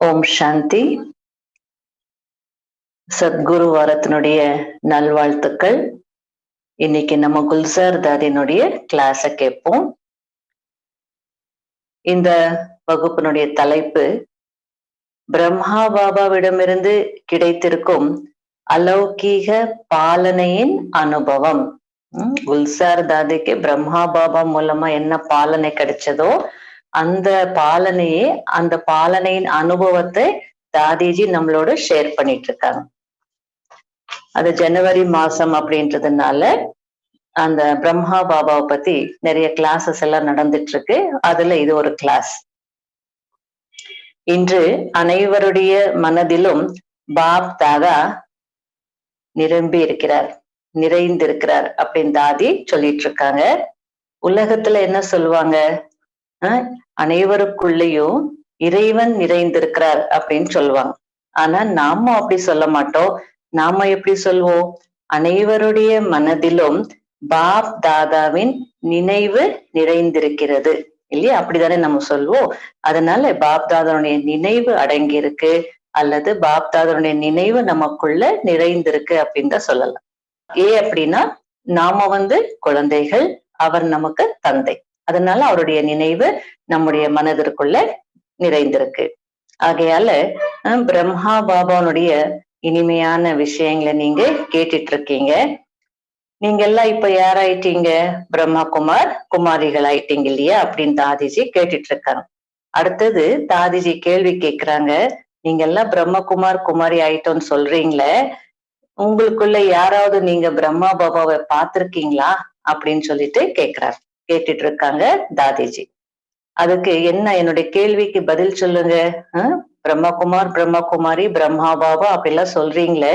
ஓம் சாந்தி. சத்குரு வாரத்தினுடைய நல்வாழ்த்துக்கள். இன்னைக்கு நம்ம குல்சார் தாதியினுடைய கிளாஸ கேட்போம். இந்த வகுப்பினுடைய தலைப்பு பிரம்மா பாபாவிடமிருந்து கிடைத்திருக்கும் அலௌகீக பாலனையின் அனுபவம். குல்சார் தாதிக்கு பிரம்மா பாபா மூலமா என்ன பாலனை கிடைச்சதோ அந்த பாலனையின் அனுபவத்தை தாதிஜி நம்மளோட ஷேர் பண்ணிட்டு இருக்காங்க. அது ஜனவரி மாசம் அப்படின்றதுனால அந்த பிரம்மா பாபாவை பத்தி நிறைய கிளாஸஸ் எல்லாம் நடந்துட்டு இருக்கு. அதுல இது ஒரு கிளாஸ். இன்று அனைவருடைய மனதிலும் பாப் தாதா நிரம்பி இருக்கிறார், நிறைந்திருக்கிறார் அப்படின்னு தாதி சொல்லிட்டு இருக்காங்க. உலகத்துல என்ன சொல்லுவாங்க, அனைவருக்குள்ளேயும் இறைவன் நிறைந்திருக்கிறார் அப்படின்னு சொல்லுவாங்க. ஆனா நாம அப்படி சொல்ல மாட்டோம். நாம எப்படி சொல்வோம், அனைவருடைய மனதிலும் பாப் தாதாவின் நினைவு நிறைந்திருக்கிறது இல்லையா, அப்படித்தானே நம்ம சொல்வோம். அதனால பாப் தாதாவுடைய நினைவு அடங்கி இருக்கு அல்லது பாப் தாதாவுடைய நினைவு நமக்குள்ள நிறைந்திருக்கு அப்படின்னு தான் சொல்லலாம். அப்படின்னா நாம குழந்தைகள், அவர் நமக்கு தந்தை. அதனால அவருடைய நினைவு நம்முடைய மனதிற்குள்ள நிறைந்திருக்கு. ஆகையால பிரம்மா பாபாவுடைய இனிமையான விஷயங்களை நீங்க கேட்டுட்டு இருக்கீங்க. நீங்க எல்லாம் இப்ப யாராயிட்டீங்க, பிரம்மா குமாரிகள் ஆயிட்டீங்க இல்லையா அப்படின்னு தாதிஜி கேட்டுட்டு இருக்காங்க. அடுத்தது தாதிஜி கேள்வி கேக்குறாங்க, நீங்க எல்லாம் குமாரி ஆயிட்டோம்னு சொல்றீங்களே, உங்களுக்குள்ள யாராவது நீங்க பிரம்மா பாபாவை பார்த்திருக்கீங்களா அப்படின்னு சொல்லிட்டு கேட்டுட்டு இருக்காங்க தாதிஜி. அதுக்கு என்ன, என்னுடைய கேள்விக்கு பதில் சொல்லுங்க. பிரம்மா குமாரி பிரம்மா பாபா அப்படிலாம் சொல்றீங்களே,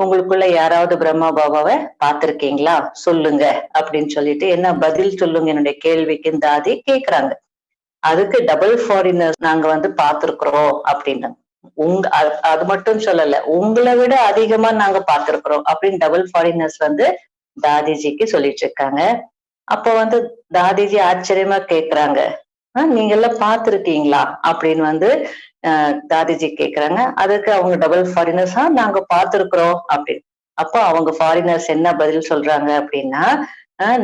உங்களுக்குள்ள யாராவது பிரம்மா பாபாவை பார்த்திருக்கீங்களா சொல்லுங்க அப்படின்னு சொல்லிட்டு என்ன பதில் சொல்லுங்க என்னுடைய கேள்விக்கு தாதி கேக்குறாங்க. அதுக்கு டபுள் ஃபாரினர்ஸ் நாங்க பார்த்திருக்கிறோம் அப்படின்னு. அது மட்டும் சொல்லல, உங்களை விட அதிகமா நாங்க பார்த்திருக்கிறோம் அப்படின்னு டபுள் ஃபாரினர்ஸ் தாதிஜிக்கு சொல்லிட்டு இருக்காங்க. அப்ப தாதிஜி ஆச்சரியமா கேக்குறாங்க, நீங்க எல்லாம் பார்த்திருக்கீங்களா அப்படின்னு தாதிஜி கேக்குறாங்க. அதுக்கு அவங்க டபுள் ஃபாரினர்ஸா நாங்க பார்த்திருக்கிறோம் அப்படின்னு. அப்போ அவங்க ஃபாரினர்ஸ் என்ன பதில் சொல்றாங்க அப்படின்னா,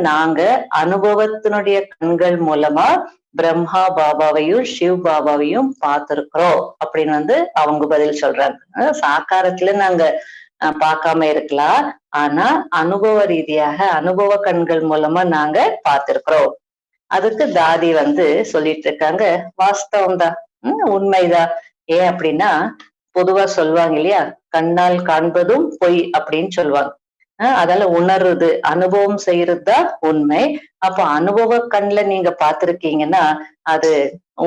நாங்க அனுபவத்தினுடைய கண்கள் மூலமா பிரம்மா பாபாவையும் சிவ் பாபாவையும் பார்த்திருக்கிறோம் அப்படின்னு அவங்க பதில் சொல்றாங்க. சாக்காரத்துல நாங்க பார்க்காம இருக்கலாம், ஆனா அனுபவ ரீதியாக அனுபவ கண்கள் மூலமா நாங்க பார்த்திருக்கிறோம். அதுக்கு தாதி சொல்லிட்டு இருக்காங்க, வாஸ்தவம்தான், உண்மைதான். ஏன் அப்படின்னா பொதுவா சொல்லுவாங்க இல்லையா, கண்ணால் காண்பதும் பொய் அப்படின்னு சொல்லுவாங்க. அதால உணர்றது, அனுபவம் செய்யறதுதான் உண்மை. அப்ப அனுபவ கண்ல நீங்க பார்த்திருக்கீங்கன்னா அது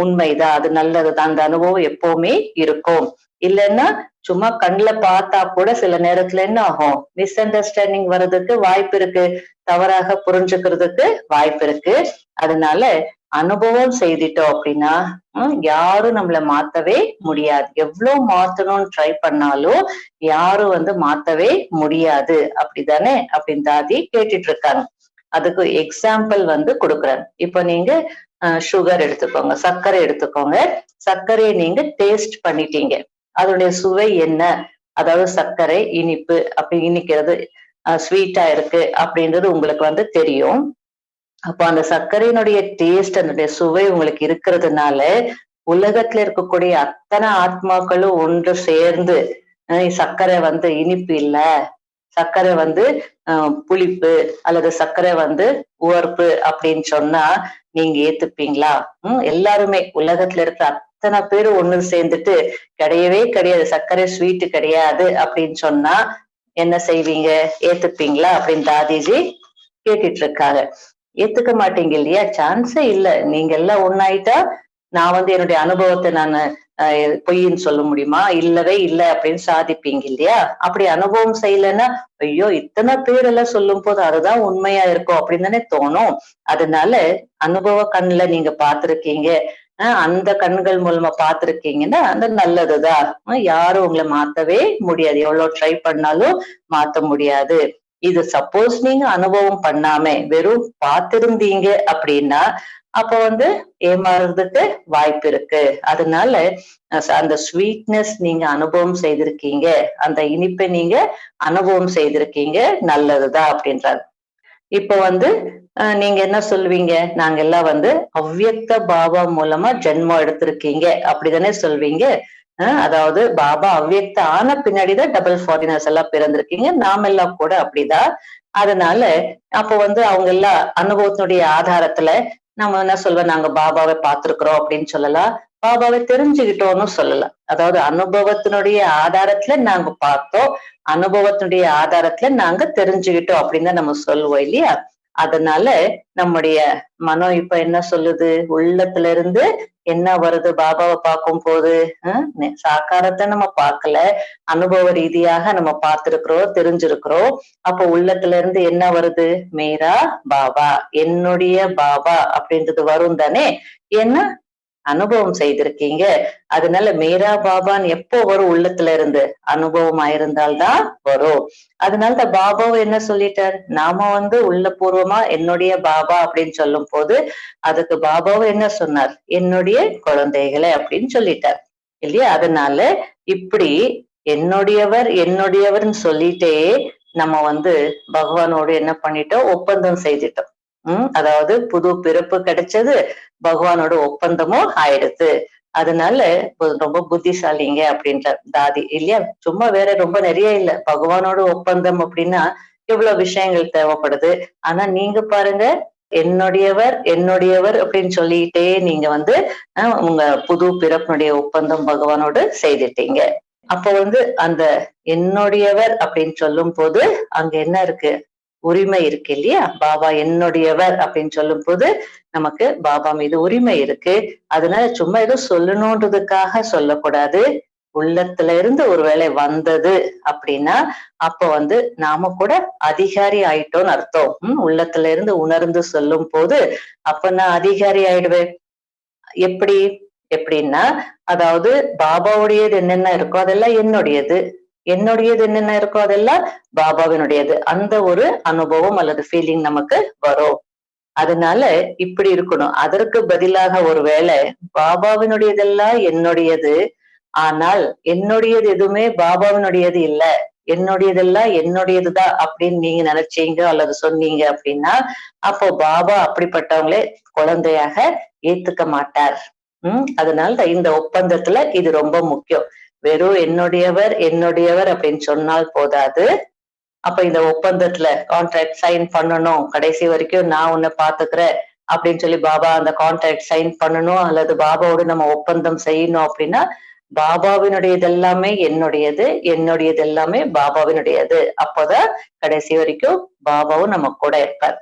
உண்மைதான், அது நல்லதுதான், அந்த அனுபவம் எப்பவுமே இருக்கும். இல்லைன்னா சும்மா கண்ணுல பார்த்தா கூட சில நேரத்துல என்ன ஆகும், மிஸ் அண்டர்ஸ்டாண்டிங் வர்றதுக்கு வாய்ப்பு இருக்கு, தவறாக புரிஞ்சுக்கிறதுக்கு வாய்ப்பு இருக்கு. அதனால அனுபவம் செய்துட்டோம் அப்படின்னா யாரும் நம்மள மாத்தவே முடியாது. எவ்வளவு மாத்தணும்னு ட்ரை பண்ணாலும் யாரும் மாத்தவே முடியாது, அப்படிதானே அப்படின்னு தாதி கேட்டுட்டு இருக்காங்க. அதுக்கு எக்ஸாம்பிள் கொடுக்குறாங்க. இப்ப நீங்க சுகர் எடுத்துக்கோங்க, சர்க்கரை எடுத்துக்கோங்க. சர்க்கரையை நீங்க டேஸ்ட் பண்ணிட்டீங்க, அதனுடைய சுவை என்ன, அதாவது சர்க்கரை இனிப்பு, அப்படி இனிக்கிறது ஸ்வீட்டா இருக்கு அப்படின்றது உங்களுக்கு தெரியும். அப்ப அந்த சர்க்கரையினுடைய டேஸ்ட், அதனுடைய சுவை உங்களுக்கு இருக்கிறதுனால உலகத்துல இருக்கக்கூடிய அத்தனை ஆத்மாக்களும் ஒன்று சேர்ந்து சர்க்கரை இனிப்பு இல்ல, சர்க்கரை புளிப்பு அல்லது சர்க்கரை உவர்ப்பு அப்படின்னு சொன்னா நீங்க ஏத்துப்பீங்களா? எல்லாருமே உலகத்துல இருக்கிற அத்தனை பேரு ஒண்ணு சேர்ந்துட்டு கிடையவே கிடையாது, சர்க்கரை ஸ்வீட்டு கிடையாது அப்படின்னு சொன்னா என்ன செய்வீங்க, ஏத்துப்பீங்களா அப்படின்னு தாதிஜி கேட்டுட்டு இருக்காங்க. ஏத்துக்க மாட்டீங்க இல்லையா, சான்ஸே இல்ல. நீங்க எல்லாம் ஒன்னாயிட்டா நான் என்னுடைய அனுபவத்தை நான் பொய்ன்னு சொல்ல முடியுமா, இல்லவே இல்லை அப்படின்னு சாதிப்பீங்க இல்லையா. அப்படி அனுபவம் செய்யலைன்னா ஐயோ இத்தனை பேர் எல்லாம் சொல்லும் போது அதுதான் உண்மையா இருக்கும் அப்படின்னு தானே தோணும். அதனால அனுபவ கண்ணுல நீங்க பார்த்திருக்கீங்க, அந்த கண்கள் மூலமா பார்த்திருக்கீங்கன்னா அந்த நல்லதுதான். யாரும் உங்களை மாத்தவே முடியாது, எவ்வளவு ட்ரை பண்ணாலும் மாத்த முடியாது. இது சப்போஸ் நீங்க அனுபவம் பண்ணாம வெறும் பார்த்திருந்தீங்க அப்படின்னா அப்ப வந்து ஏமாறுறதுக்கு வாய்ப்பு இருக்கு. அதனால அந்த ஸ்வீட்னஸ் நீங்க அனுபவம் செய்திருக்கீங்க, அந்த இனிப்பை நீங்க அனுபவம் செய்திருக்கீங்க, நல்லதுதான் அப்படின்றாங்க. இப்ப வந்து நீங்க என்ன சொல்வீங்க? நாங்க எல்லாம் வந்து அவ்வியக்த பாபா மூலமா ஜென்மம் எடுத்திருக்கீங்க அப்படிதானே சொல்வீங்க. அதாவது பாபா அவ்வியக்த ஆன பின்னாடிதான் டபுள் ஃபாரினர்ஸ் எல்லாம் பிறந்திருக்கீங்க. நாமெல்லாம் கூட அப்படிதான். அதனால அப்ப வந்து அவங்க எல்லாம் அனுபவத்தினுடைய ஆதாரத்துல நம்ம என்ன சொல்வோம், நாங்க பாபாவை பார்த்திருக்கிறோம் அப்படின்னு சொல்லலாம். பாபாவை தெரிஞ்சுக்கிட்டோம்னு சொல்லலாம். அதாவது அனுபவத்தினுடைய ஆதாரத்துல நாங்க பார்த்தோம், அனுபவத்தினுடைய ஆதாரத்துல நாங்க தெரிஞ்சுக்கிட்டோம் அப்படின்னு தான் நம்ம சொல்லுவோம் இல்லையா? அதனால நம்முடைய மனம் இப்ப என்ன சொல்லுது, உள்ளத்துல இருந்து என்ன வருது பாபாவை பார்க்கும் போது, சாக்காரத்தை நம்ம பார்க்கல, அனுபவ ரீதியாக நம்ம பார்த்திருக்கிறோம், தெரிஞ்சிருக்கிறோம். அப்ப உள்ளத்துல இருந்து என்ன வருது, மேரா பாபா, என்னுடைய பாபா அப்படின்றது வரும் தானே. ஏன்னா அனுபவம் செய்திருக்கீங்க. அதனால மேரா பாபான்னு எப்போ வரும், உள்ளத்துல இருந்து அனுபவம் ஆயிருந்தால்தான் வரும். அதனாலதான் பாபாவும் என்ன சொல்லிட்டார், நாம வந்து உள்ளபூர்வமா என்னுடைய பாபா அப்படின்னு சொல்லும் போது அதுக்கு பாபாவும் என்ன சொன்னார், என்னுடைய குழந்தைகளே அப்படின்னு சொல்லிட்டார் இல்லையா? அதனால இப்படி என்னுடையவர் என்னுடையவர்னு சொல்லிட்டே நம்ம வந்து பகவானோடு என்ன பண்ணிட்டோம், ஒப்பந்தம் செய்துட்டோம். அதாவது புது பிறப்பு கிடைச்சது, பகவானோட ஒப்பந்தமும் ஆயிடுது. அதனால ரொம்ப புத்திசாலிங்க அப்படின்ற தாதி இல்லையா? சும்மா வேற ரொம்ப நிறைய இல்ல, பகவானோட ஒப்பந்தம் அப்படின்னா இவ்வளவு விஷயங்கள் தேவைப்படுது. ஆனா நீங்க பாருங்க, என்னுடையவர் என்னுடையவர் அப்படின்னு சொல்லிட்டே நீங்க வந்து உங்க புது பிறப்பினுடைய ஒப்பந்தம் பகவானோடு செய்துட்டீங்க. அப்ப வந்து அந்த என்னுடையவர் அப்படின்னு சொல்லும் போது அங்க என்ன இருக்கு, உரிமை இருக்கு இல்லையா? பாபா என்னுடையவர் அப்படின்னு சொல்லும் போது நமக்கு பாபா மீது உரிமை இருக்கு. அதனால சும்மா ஏதோ சொல்லணுன்றதுக்காக சொல்லக்கூடாது. உள்ளத்துல இருந்து ஒருவேளை வந்தது அப்படின்னா அப்ப வந்து நாம கூட அதிகாரி ஆயிட்டோம்னு அர்த்தம். உள்ளத்துல இருந்து உணர்ந்து சொல்லும் போது அப்ப நான் அதிகாரி ஆயிடுவேன். எப்படி எப்படின்னா, அதாவது பாபாவுடையது என்னென்ன இருக்கோ அதெல்லாம் என்னுடையது, என்னுடையது என்னென்ன இருக்கோ அதெல்லாம் பாபாவினுடையது. அந்த ஒரு அனுபவம் அல்லது ஃபீலிங் நமக்கு வரும். அதனால இப்படி இருக்கணும். அதற்கு பதிலாக ஒருவேளை பாபாவினுடையதெல்லாம் என்னுடையது, ஆனால் என்னுடையது எதுவுமே பாபாவினுடையது இல்ல, என்னுடையதெல்லாம் என்னுடையதுதான் அப்படின்னு நீங்க நினைச்சீங்க அல்லது சொன்னீங்க அப்படின்னா அப்போ பாபா அப்படிப்பட்டவங்களே குழந்தையாக ஏத்துக்க மாட்டார். அதனால இந்த ஒப்பந்தத்துல இது ரொம்ப முக்கியம். வெறும் என்னுடையவர் என்னுடையவர் அப்படின்னு சொன்னால் போதாது. அப்ப இந்த ஒப்பந்தத்துல கான்ட்ராக்ட் சைன் பண்ணணும், கடைசி வரைக்கும் நான் உன்னை பாத்துக்கிறேன் அப்படின்னு சொல்லி பாபா அந்த கான்ட்ராக்ட் சைன் பண்ணணும் அல்லது பாபாவோடு நம்ம ஒப்பந்தம் செய்யணும் அப்படின்னா பாபாவினுடையது எல்லாமே என்னுடையது, என்னுடையது எல்லாமே பாபாவினுடையது. அப்போதான் கடைசி வரைக்கும் பாபாவும் நம்ம கூட இருப்பார்,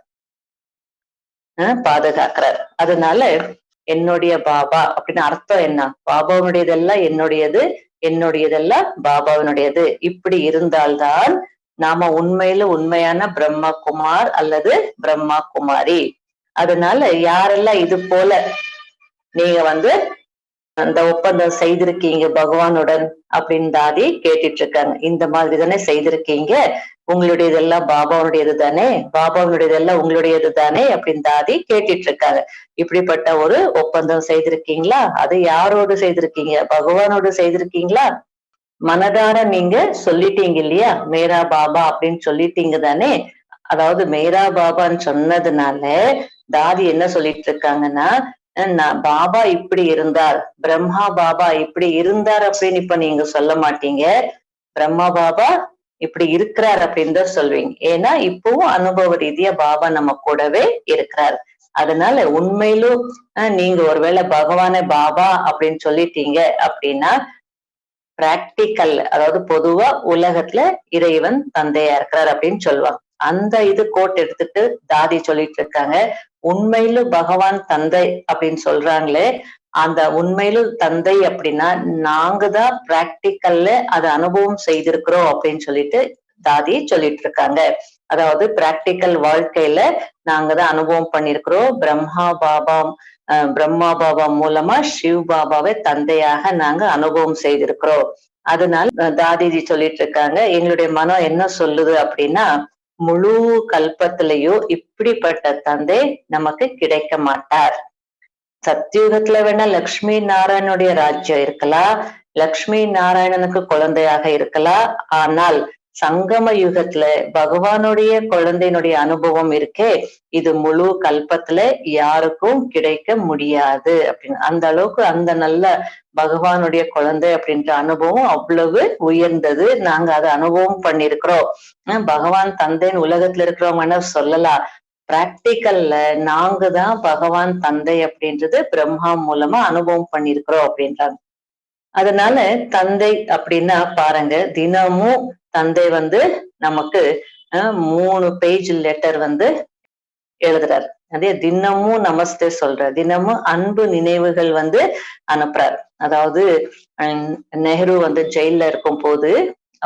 பாதுகாக்கிறார். அதனால என்னுடைய பாபா அப்படின்னு அர்த்தம் என்ன, பாபாவினுடையதெல்லாம் என்னுடையது, என்னுடையதெல்லாம் பாபாவினுடையது. இப்படி இருந்தால்தான் நாம உண்மையில உண்மையான பிரம்மா குமார் அல்லது பிரம்மா குமாரி. அதனால யாரெல்லாம் இது போல நீங்க வந்து அந்த ஒப்பந்தம் செய்திருக்கீங்க பகவானுடன் அப்படின்னு தாதி கேட்டுட்டு இருக்காங்க. இந்த மாதிரி தானே செய்திருக்கீங்க, உங்களுடையதெல்லாம் பாபாவுடையது தானே, பாபாவுடையதெல்லாம் உங்களுடையது தானே அப்படின்னு தாதி கேட்டுட்டு இருக்காங்க. இப்படிப்பட்ட ஒரு ஒப்பந்தம் செய்திருக்கீங்களா? அது யாரோடு செய்திருக்கீங்க, பகவானோடு செய்திருக்கீங்களா? மனதார நீங்க சொல்லிட்டீங்க இல்லையா, மேரா பாபா அப்படின்னு சொல்லிட்டீங்க தானே. அதாவது மேரா பாபான்னு சொன்னதுனால தாதி என்ன சொல்லிட்டு இருக்காங்கன்னா, பாபா இப்படி இருந்தார், பிரம்மா பாபா இப்படி இருந்தார் அப்படின்னு இப்ப நீங்க சொல்ல மாட்டீங்க, பிரம்மா பாபா இப்படி இருக்கிறார் அப்படின்னு தான் சொல்வீங்க. ஏன்னா இப்பவும் அனுபவ ரீதியா பாபா நம்ம கூடவே இருக்கிறார். அதனால உண்மையிலும் நீங்க ஒருவேளை பகவான பாபா அப்படின்னு சொல்லிட்டீங்க அப்படின்னா பிராக்டிக்கல், அதாவது பொதுவா உலகத்துல இறைவன் தந்தையா இருக்கிறார் அப்படின்னு சொல்லுவாங்க. அந்த இது கோட் எடுத்துட்டு தாதி சொல்லிட்டு இருக்காங்க, உண்மையிலும் பகவான் தந்தை அப்படின்னு சொல்றாங்களே, அந்த உண்மையிலும் தந்தை அப்படின்னா நாங்க தான் பிராக்டிக்கல்ல அதை அனுபவம் செய்திருக்கிறோம் அப்படின்னு சொல்லிட்டு தாதி சொல்லிட்டு இருக்காங்க. அதாவது பிராக்டிக்கல் வாழ்க்கையில நாங்க தான் அனுபவம் பண்ணிருக்கிறோம். பிரம்மா பாபா மூலமா சிவ் பாபாவை தந்தையாக நாங்க அனுபவம் செய்திருக்கிறோம். அதனால தாதிஜி சொல்லிட்டு இருக்காங்க, எங்களுடைய மனம் என்ன சொல்லுது அப்படின்னா முழு கல்பத்திலேயோ இப்படிப்பட்ட தந்தை நமக்கு கிடைக்க மாட்டார். சத்தியுகத்துல வேணா லக்ஷ்மி நாராயணனுடைய ராஜ்யம் இருக்கலாம், லக்ஷ்மி நாராயணனுக்கு குழந்தையாக இருக்கலாம். ஆனால் சங்கம யுகத்துல பகவானுடைய குழந்தையினுடைய அனுபவம் இருக்கே, இது முழு கல்பத்துல யாருக்கும் கிடைக்க முடியாது அப்படின்னு. அந்த அளவுக்கு அந்த நல்ல பகவானுடைய குழந்தை அப்படின்ற அனுபவம் அவ்வளவு உயர்ந்தது. நாங்க அதை அனுபவம் பண்ணிருக்கிறோம். பகவான் தந்தைன்னு உலகத்துல இருக்கிறவங்க சொல்லலாம், பிராக்டிக்கல்ல நாங்க தான் பகவான் தந்தை அப்படின்றது பிரம்மா மூலமா அனுபவம் பண்ணிருக்கிறோம் அப்படின்றாங்க. அதனால தந்தை அப்படின்னா பாருங்க, தினமும் தந்தை நமக்கு 3 பேஜ் லெட்டர் எழுதுறாரு. அதே தினமும் நமஸ்தே சொல்றார், தினமும் அன்பு நினைவுகள் அனுப்புறார். அதாவது நெஹ்ரு ஜெயில இருக்கும் போது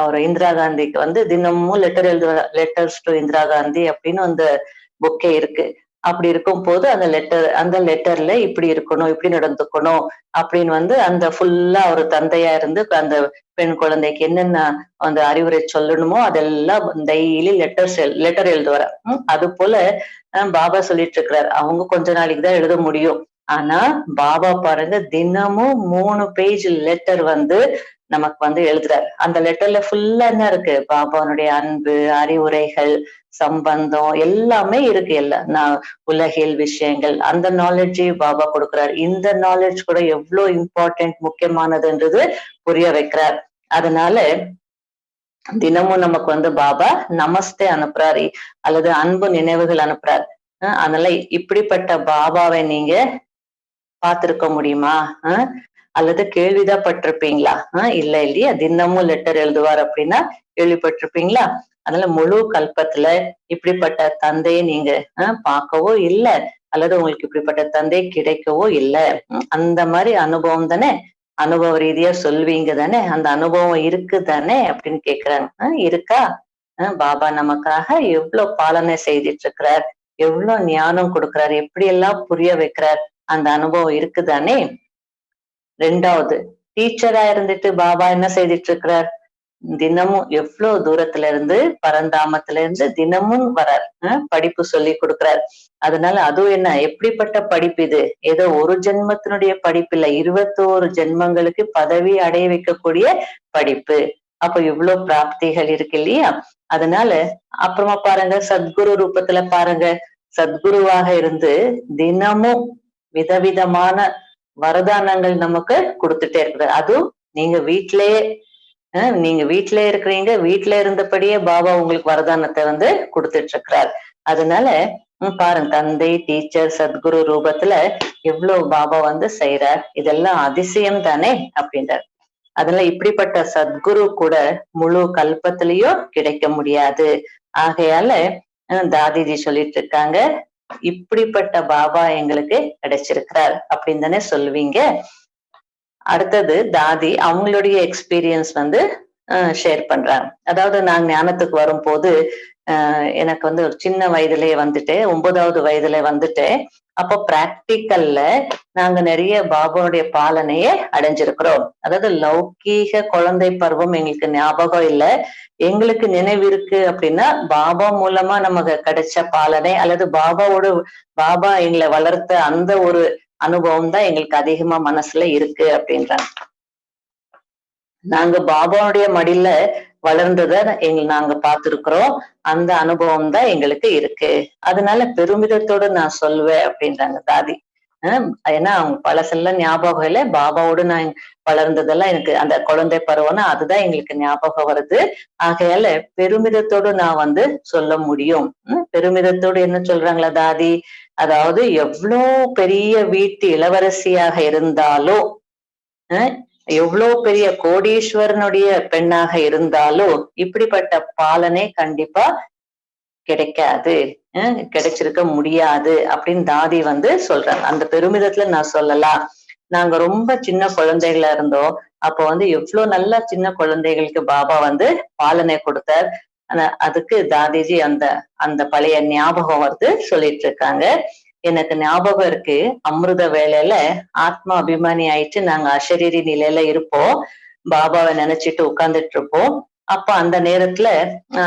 அவர் இந்திரா காந்திக்கு தினமும் லெட்டர் எழுதுவார். லெட்டர்ஸ் டு இந்திரா காந்தி அப்படின்னு அந்த புக்கே இருக்கு. அப்படி இருக்கும் போது அந்த லெட்டர்ல இப்படி இருக்கணும், இப்படி நடந்துக்கணும் அப்படின்னு அந்த ஃபுல்லா ஒரு தந்தையா இருந்து அந்த பெண் குழந்தைக்கு என்னென்ன அந்த அறிவுரை சொல்லணுமோ அதெல்லாம் டெய்லி லெட்டர் எழுதுவார். அது போல பாபா சொல்லிட்டு இருக்கிறார், அவங்க கொஞ்ச நாளைக்கு தான் எழுத முடியும். ஆனா பாபா பாருங்க, தினமும் 3 பேஜ் லெட்டர் நமக்கு எழுதுறாரு. அந்த லெட்டர்ல ஃபுல்லா என்ன இருக்கு, பாபாவுடைய அன்பு, அறிவுரைகள், சம்பந்தம் எல்லாமே இருக்கு. எல்லாம் உலகியல் விஷயங்கள், அந்த நாலேஜையும் பாபா கொடுக்கிறார். இந்த நாலேஜ் கூட எவ்வளவு இம்பார்ட்டன்ட், முக்கியமானதுன்றது புரிய வைக்கிறார். அதனால தினமும் நமக்கு பாபா நமஸ்தே அனுப்புறாரு அல்லது அன்பு நினைவுகள் அனுப்புறாரு. அதனால இப்படிப்பட்ட பாபாவை நீங்க பார்த்திருக்க முடியுமா? அல்லது கேள்விதான் பட்டிருப்பீங்களா? இல்ல இல்லையா, தினமும் லெட்டர் எழுதுவார் அப்படின்னா கேள்விப்பட்டிருப்பீங்களா? அதனால முழு கல்பத்துல இப்படிப்பட்ட தந்தையை நீங்க பார்க்கவோ இல்லை, அல்லது உங்களுக்கு இப்படிப்பட்ட தந்தை கிடைக்கவோ இல்லை. அந்த மாதிரி அனுபவம் தானே, அனுபவ ரீதியா சொல்வீங்க தானே, அந்த அனுபவம் இருக்கு தானே அப்படின்னு கேக்குறாங்க. இருக்கா? பாபா நமக்காக எவ்வளவு பாலனை செய்துட்டு இருக்கிறார், எவ்வளவு ஞானம் கொடுக்கிறார், எப்படி எல்லாம் புரிய வைக்கிறார், அந்த அனுபவம் இருக்குதானே. 2வது, டீச்சரா இருந்துட்டு பாபா என்ன செய்துட்டு இருக்கிறார், தினமும் எவ்வளவு தூரத்துல இருந்து, பரந்தாமத்துல இருந்து தினமும் வரார், படிப்பு சொல்லி கொடுக்கிறார். அதனால அதுவும் என்ன, எப்படிப்பட்ட படிப்பு இது, ஏதோ ஒரு ஜென்மத்தினுடைய படிப்பு இல்ல, 21 ஜென்மங்களுக்கு பதவி அடைய வைக்கக்கூடிய படிப்பு. அப்ப இவ்வளவு பிராப்திகள் இருக்கு இல்லையா. அதனால அப்புறமா பாருங்க, சத்குரு ரூபத்துல பாருங்க, சத்குருவாக இருந்து தினமும் விதவிதமான வரதானங்கள் நமக்கு கொடுத்துட்டே இருக்குது. அதுவும் நீங்க வீட்டிலேயே இருக்கிறீங்க, வீட்டுல இருந்தபடியே பாபா உங்களுக்கு வரதானத்தை கொடுத்துட்டு இருக்கிறார். அதனால பாருங்க, தந்தை, டீச்சர், சத்குரு ரூபத்துல எவ்வளவு பாபா செய்யறார், இதெல்லாம் அதிசயம் தானே அப்படின்றார். அதனால இப்படிப்பட்ட சத்குரு கூட முழு கல்பத்திலயும் கிடைக்க முடியாது. ஆகையால தாதிஜி சொல்லிட்டு இருக்காங்க, இப்படிப்பட்ட பாபா எங்களுக்கு கிடைச்சிருக்கிறார் அப்படின்னு தானே சொல்லுவீங்க. அடுத்தது தாதி அவங்களுடைய எக்ஸ்பீரியன்ஸ் ஷேர் பண்றாங்க. அதாவது நான் ஞானத்துக்கு வரும்போது எனக்கு ஒரு சின்ன வயதிலேயே 9வது வயதுல அப்போ பிராக்டிக்கல்ல நாங்க நிறைய பாபாவுடைய பாலனையே அடைஞ்சிருக்கிறோம். அதாவது லௌகீக குழந்தை பருவம் எங்களுக்கு ஞாபகம் இல்லை, எங்களுக்கு நினைவு இருக்கு அப்படின்னா பாபா மூலமா நமக்கு கிடைச்ச பாலனை அல்லது பாபா எங்களை வளர்த்த அந்த ஒரு அனுபவம் தான் எங்களுக்கு அதிகமா மனசுல இருக்கு அப்படின்றாங்க. நாங்க பாபாவுடைய மடியில வளர்ந்தத நாங்க பார்த்திருக்கிறோம், அந்த அனுபவம் தான் எங்களுக்கு இருக்கு. அதனால பெருமிதத்தோடு நான் சொல்வேன் அப்படின்றாங்க தாதி. ஏன்னா அவங்க பழசெல்லாம் ஞாபகம் இல்லை, பாபாவோடு நான் வளர்ந்ததெல்லாம் எனக்கு அந்த குழந்தை பருவம்னா அதுதான் எங்களுக்கு ஞாபகம் வருது. ஆகையால பெருமிதத்தோடு நான் சொல்ல முடியும். பெருமிதத்தோடு என்ன சொல்றாங்களா தாதி, அதாவது எவ்வளோ பெரிய வீட்டு இளவரசியாக இருந்தாலும், எவ்வளவு பெரிய கோடீஸ்வரனுடைய பெண்ணாக இருந்தாலும் இப்படிப்பட்ட பாலனை கண்டிப்பா கிடைக்காது, கிடைச்சிருக்க முடியாது அப்படின்னு தாதி சொல்றாங்க. அந்த பெருமிதத்துல நான் சொல்லலாம். நாங்க ரொம்ப சின்ன குழந்தைகளா இருந்தோம், அப்போ எவ்வளவு நல்ல சின்ன குழந்தைகளுக்கு பாபா பாலனை கொடுத்தார். அதுக்கு தாதிஜி அந்த பழைய ஞாபகம் சொல்லிட்டு இருக்காங்க. எனக்கு ஞாபகம் இருக்கு, அமிர்த வேளையில ஆத்மா அபிமானி ஆயிட்டு நாங்க அசரீரி நிலையில இருப்போம், பாபாவை நினைச்சிட்டு உட்கார்ந்துட்டு இருப்போம். அப்ப அந்த நேரத்துல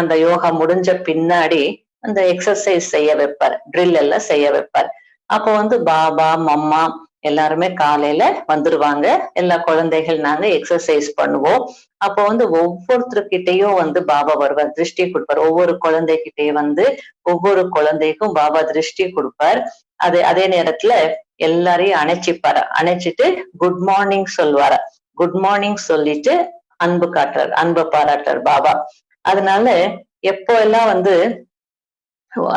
அந்த யோகா முடிஞ்ச பின்னாடி அந்த எக்ஸசைஸ் செய்ய வைப்பார், ட்ரில் எல்லாம் செய்ய வைப்பார். அப்போ வந்து பாபா மம்மா எல்லாருமே காலையில வந்துருவாங்க. எல்லா குழந்தைகள் நாங்க எக்ஸசைஸ் பண்ணுவோம். அப்போ வந்து ஒவ்வொருத்தருக்கிட்டையும் வந்து பாபா வருவார், திருஷ்டி கொடுப்பார். ஒவ்வொரு குழந்தைகிட்டயும் வந்து ஒவ்வொரு குழந்தைக்கும் பாபா திருஷ்டி கொடுப்பார். அதே நேரத்துல எல்லாரையும் அணைச்சிப்பாரு, அணைச்சிட்டு குட் மார்னிங் சொல்லுவாரு. குட் மார்னிங் சொல்லிட்டு அன்பு காட்டுறார், அன்பை பாராட்டுறார் பாபா. அதனால எப்போ எல்லாம் வந்து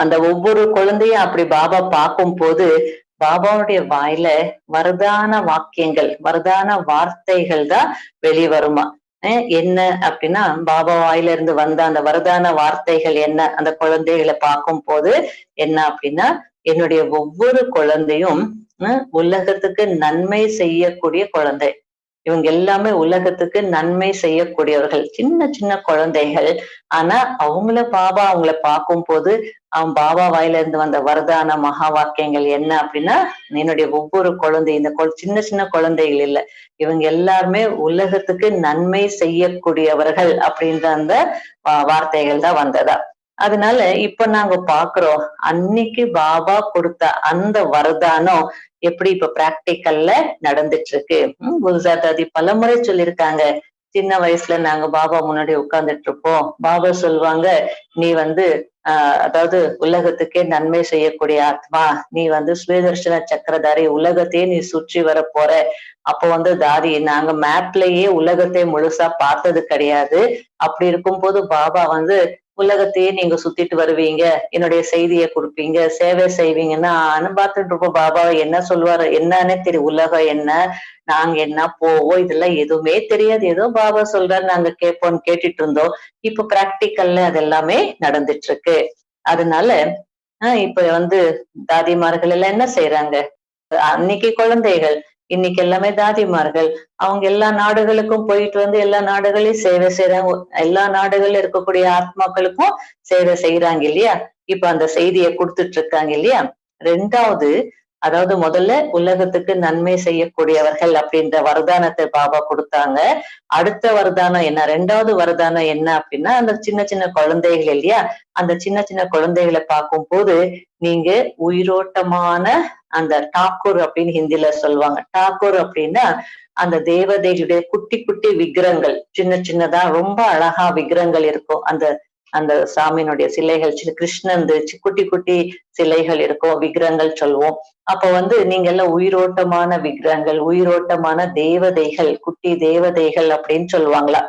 அந்த ஒவ்வொரு குழந்தையும் அப்படி பாபா பார்க்கும் போது பாபாவுடைய வாயில வரதான வாக்கியங்கள், வரதான வார்த்தைகள் தான் வெளிவருமா. என்ன அப்படின்னா பாபா வாயில இருந்து வந்த அந்த வரதான வார்த்தைகள் என்ன, அந்த குழந்தைகளை பார்க்கும் போது என்ன அப்படின்னா, என்னுடைய ஒவ்வொரு குழந்தையும் உலகத்துக்கு நன்மை செய்யக்கூடிய குழந்தை. இவங்க எல்லாமே உலகத்துக்கு நன்மை செய்யக்கூடியவர்கள், சின்ன சின்ன குழந்தைகள். ஆனா அவங்கள பார்க்கும் போது அவன் பாபா வாயில இருந்து வந்த வரதான மகா வாக்கியங்கள் என்ன அப்படின்னா, என்னுடைய ஒவ்வொரு குழந்தை, இந்த சின்ன சின்ன குழந்தைகள் இல்ல, இவங்க எல்லாருமே உலகத்துக்கு நன்மை செய்யக்கூடியவர்கள் அப்படின்ற அந்த வார்த்தைகள் தான் வந்ததா. அதனால இப்ப நாங்க பாக்குறோம், அன்னைக்கு பாபா கொடுத்த அந்த வரதானம் எப்படி இப்ப பிராக்டிக்கல்ல நடந்துட்டு இருக்கு. குல்சார் தாதி பலமுறை சொல்லியிருக்காங்க, சின்ன வயசுல நாங்க பாபா முன்னாடி உட்கார்ந்துட்டு இருப்போம், பாபா சொல்லுவாங்க, நீ வந்து அதாவது உலகத்துக்கே நன்மை செய்யக்கூடிய ஆத்மா, நீ வந்து சுயதர்ஷன சக்கரதாரி, உலகத்தையே நீ சுற்றி வர போற. அப்போ வந்து தாதி, நாங்க மேப்லயே உலகத்தை முழுசா பார்த்தது கிடையாது. அப்படி இருக்கும்போது பாபா வந்து உலகத்தையே நீங்க சுத்திட்டு வருவீங்க, என்னுடைய செய்தியை கொடுப்பீங்க, சேவை செய்வீங்கன்னா பார்த்துட்டு இருப்போம். பாபா என்ன சொல்லுவாரு என்னன்னே தெரியும், உலகம் என்ன, நாங்க என்ன போவோம், இதெல்லாம் எதுவுமே தெரியாது. ஏதோ பாபா சொல்றாரு நாங்க கேட்போம்னு கேட்டுட்டு இருந்தோம். இப்ப பிராக்டிக்கல்ல அது எல்லாமே நடந்துட்டு இருக்கு. அதனால இப்ப வந்து தாதிமார்கள் எல்லாம் என்ன செய்யறாங்க, அன்னைக்கு குழந்தைகள், இன்னைக்கு எல்லாமே தாதிமார்கள். அவங்க எல்லா நாடுகளுக்கும் போயிட்டு வந்து எல்லா நாடுகளையும் சேவை செய்யறாங்க. எல்லா நாடுகள்ல இருக்கக்கூடிய ஆத்மாக்களுக்கும் சேவை செய்யறாங்க இல்லையா. இப்ப அந்த செய்தியை கொடுத்துட்டு இருக்காங்க இல்லையா. ரெண்டாவது, அதாவது முதல்ல உலகத்துக்கு நன்மை செய்யக்கூடியவர்கள் அப்படின்ற வரதானத்தை பாபா கொடுத்தாங்க. அடுத்த வரதானம் என்ன, ரெண்டாவது வரதானம் என்ன அப்படின்னா, அந்த சின்ன சின்ன குழந்தைகள் இல்லையா, அந்த சின்ன சின்ன குழந்தைகளை பார்க்கும் போது நீங்க உயிரோட்டமான அந்த டாக்கூர் அப்படின்னு ஹிந்தில சொல்லுவாங்க. டாக்கூர் அப்படின்னா அந்த தேவதைகளுடைய குட்டி குட்டி விக்கிரங்கள், சின்ன சின்னதா ரொம்ப அழகா விக்கிரங்கள் இருக்கும். அந்த அந்த சாமியினுடைய சிலைகள், கிருஷ்ணன் குட்டி குட்டி சிலைகள் இருக்கும், விக்கிரங்கள் சொல்லுவோம். அப்ப வந்து நீங்க எல்லாம் உயிரோட்டமான விக்கிரங்கள், உயிரோட்டமான தேவதைகள், குட்டி தேவதைகள் அப்படின்னு சொல்லுவாங்களா.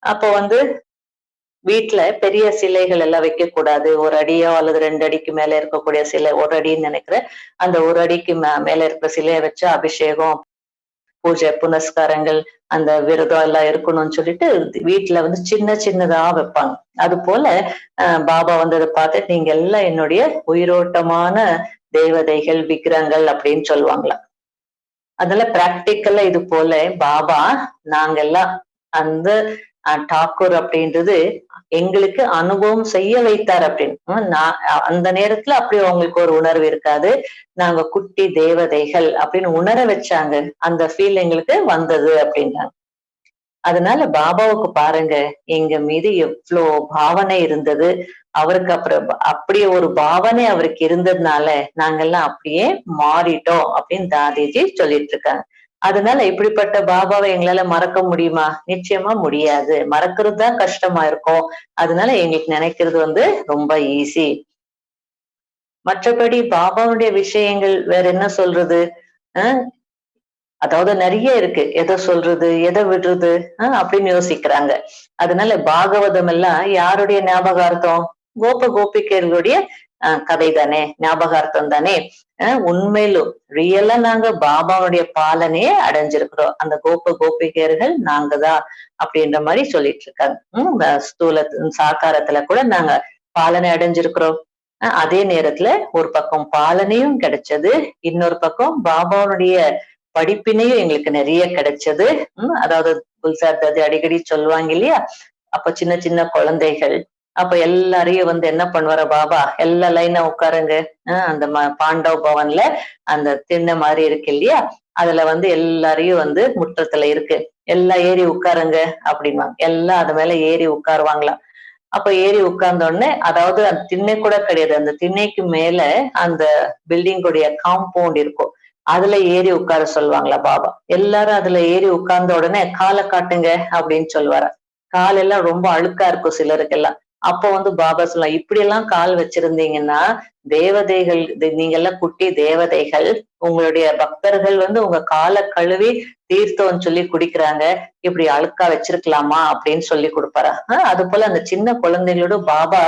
அப்போ வந்து வீட்டுல பெரிய சிலைகள் எல்லாம் வைக்க கூடாது. ஒரு அடியோ அல்லது 2 அடிக்கு மேல இருக்கக்கூடிய சிலை, 1 அடின்னு நினைக்கிறேன், அந்த 1 அடிக்கு மேல இருக்கிற சிலையை வச்சு அபிஷேகம், பூஜை புனஸ்காரங்கள், அந்த விரதம் எல்லாம் இருக்கணும்னு சொல்லிட்டு வீட்டுல வந்து சின்ன சின்னதா வைப்பாங்க. அது போல பாபா வந்து அதை பார்த்துட்டு நீங்க எல்லாம் என்னுடைய உயிரோட்டமான தேவதைகள், விக்கிரங்கள் அப்படின்னு சொல்லுவாங்களாம். அதனால பிராக்டிக்கலா இது போல பாபா நாங்கெல்லாம் அந்த டாக்கூர் அப்படின்றது எங்களுக்கு அனுபவம் செய்ய வைத்தார் அப்படின்னு. நான் அந்த நேரத்துல அப்படி அவங்களுக்கு ஒரு உணர்வு இருக்காது, நாங்க குட்டி தேவதைகள் அப்படின்னு உணர வச்சாங்க, அந்த ஃபீல் எங்களுக்கு வந்தது அப்படின்னாங்க. அதனால பாபாவுக்கு பாருங்க, எங்க மீது எவ்வளோ பாவனை இருந்தது. அவருக்கு அப்புறம் அப்படியே ஒரு பாவனை அவருக்கு இருந்ததுனால நாங்கெல்லாம் அப்படியே மாறிட்டோம் அப்படின்னு தாதிஜி சொல்லிட்டு இருக்காங்க. அதனால இப்படிப்பட்ட பாபாவை எங்களால மறக்க முடியுமா? நிச்சயமா முடியாது. மறக்கிறது தான் கஷ்டமா இருக்கும். அதனால எங்களுக்கு நினைக்கிறது வந்து ரொம்ப ஈஸி. மற்றபடி பாபாவுடைய விஷயங்கள் வேற என்ன சொல்றது? அதாவது நிறைய இருக்கு, எதை சொல்றது எதை விடுறது அப்படின்னு யோசிக்கிறாங்க. அதனால பாகவதம் எல்லாம் யாருடைய ஞாபகார்த்தம்? கோபிகைகளுடைய கதை தானே, ஞாபகார்த்தம் தானே. உண்மையிலும் ரியலா நாங்க பாபாவுடைய பாலனையே அடைஞ்சிருக்கிறோம், அந்த கோபிகையர்கள் நாங்க தான் அப்படின்ற மாதிரி சொல்லிட்டு இருக்காங்க. ஸ்தூல சாக்காரத்துல கூட நாங்க பாலனை அடைஞ்சிருக்கிறோம். அதே நேரத்துல ஒரு பக்கம் பாலனையும் கிடைச்சது, இன்னொரு பக்கம் பாபாவுடைய படிப்பினையும் எங்களுக்கு நிறைய கிடைச்சது. அதாவது குல்சார் தாதி அடிக்கடி சொல்லுவாங்க இல்லையா, அப்ப சின்ன சின்ன குழந்தைகள் அப்ப எல்லாரையும் வந்து என்ன பண்ணுவார பாபா, எல்லா லைனா உட்காருங்க, அந்த பாண்டவ பவன்ல அந்த திண்ணை மாதிரி இருக்கு இல்லையா, அதுல வந்து எல்லாரையும் வந்து முற்றத்துல இருக்கு, எல்லாம் ஏறி உட்காருங்க அப்படின்வாங்க. எல்லாம் அது மேல ஏறி உட்காருவாங்களாம். அப்ப ஏறி உட்கார்ந்த உடனே, அதாவது அந்த திண்ணை கூட கிடையாது, அந்த திண்ணைக்கு மேல அந்த பில்டிங்குடைய காம்பவுண்ட் இருக்கும், அதுல ஏறி உட்கார சொல்லுவாங்களா பாபா. எல்லாரும் அதுல ஏறி உட்கார்ந்த உடனே காலை காட்டுங்க அப்படின்னு சொல்லுவாராம். கால் எல்லாம் ரொம்ப அழுக்கா இருக்கும் சிலருக்கெல்லாம். அப்போ வந்து பாபா சொல்லலாம், இப்படி எல்லாம் கால் வச்சிருந்தீங்கன்னா தேவதைகள், நீங்க எல்லாம் குட்டி தேவதைகள், உங்களுடைய பக்தர்கள் வந்து உங்க காலை கழுவி தீர்த்தம்னு சொல்லி குடிக்கிறாங்க, இப்படி அழுக்கா வச்சிருக்கலாமா அப்படின்னு சொல்லி கொடுப்பாரா. அது போல அந்த சின்ன குழந்தைகளோட பாபா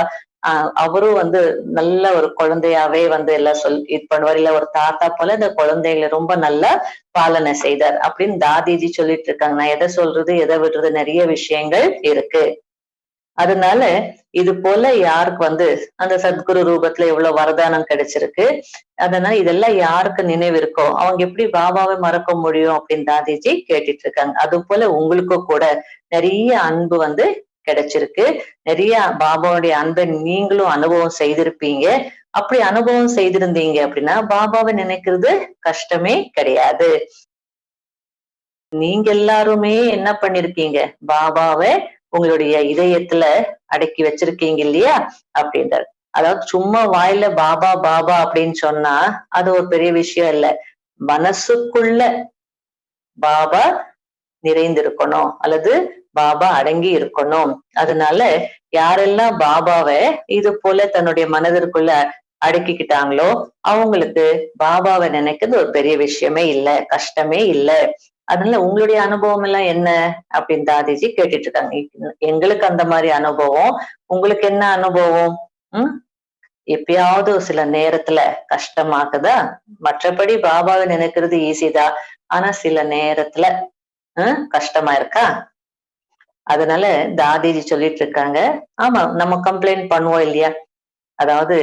அவரும் வந்து நல்ல ஒரு குழந்தையாவே வந்து எல்லாம் இது பண்ணுவார். இல்ல ஒரு தாத்தா போல இந்த குழந்தைகளை ரொம்ப நல்லா பாலனை செய்தார் அப்படின்னு தாதிஜி சொல்லிட்டு இருக்காங்க. நான் எதை சொல்றது எதை விடுறது, நிறைய விஷயங்கள் இருக்கு. அதனால இது போல யாருக்கு வந்து அந்த சத்குரு ரூபத்துல எவ்வளவு வரதானம் கிடைச்சிருக்கு, அதனால இதெல்லாம் யாருக்கு நினைவு இருக்கோ அவங்க எப்படி பாபாவை மறக்க முடியும் அப்படின்னு தாதிஜி கேட்டுட்டு இருக்காங்க. அது போல உங்களுக்கும் கூட நிறைய அன்பு வந்து கிடைச்சிருக்கு, நிறைய பாபாவுடைய அன்பை நீங்களும் அனுபவம் செய்திருப்பீங்க. அப்படி அனுபவம் செய்திருந்தீங்க அப்படின்னா பாபாவை நினைக்கிறது கஷ்டமே கிடையாது. நீங்க எல்லாருமே என்ன பண்ணிருக்கீங்க, பாபாவை உங்களுடைய இதயத்துல அடக்கி வச்சிருக்கீங்க இல்லையா அப்படின்றார். அதாவது சும்மா வாயில பாபா பாபா அப்படின்னு சொன்னா அது ஒரு பெரிய விஷயம் இல்ல, மனசுக்குள்ள பாபா நிறைந்திருக்கணும் அல்லது பாபா அடங்கி இருக்கணும். அதனால யாரெல்லாம் பாபாவை இது போல தன்னுடைய மனதிற்குள்ள அடக்கிக்கிட்டாங்களோ அவங்களுக்கு பாபாவை நினைக்கிறது ஒரு பெரிய விஷயமே இல்ல, கஷ்டமே இல்ல. அதனால உங்களுடைய அனுபவம் எல்லாம் என்ன அப்படின்னு தாதிஜி கேட்டுட்டு இருக்காங்க. எங்களுக்கு அந்த மாதிரி அனுபவம், உங்களுக்கு என்ன அனுபவம்? எப்பயாவது சில நேரத்துல கஷ்டமாக்குதா, மற்றபடி பாபாவை நினைக்கிறது ஈஸிதான், ஆனா சில நேரத்துல கஷ்டமா இருக்கா. அதனால தாதிஜி சொல்லிட்டு இருக்காங்க, ஆமா நம்ம கம்ப்ளைண்ட் பண்ணுவோம் இல்லையா, அதாவது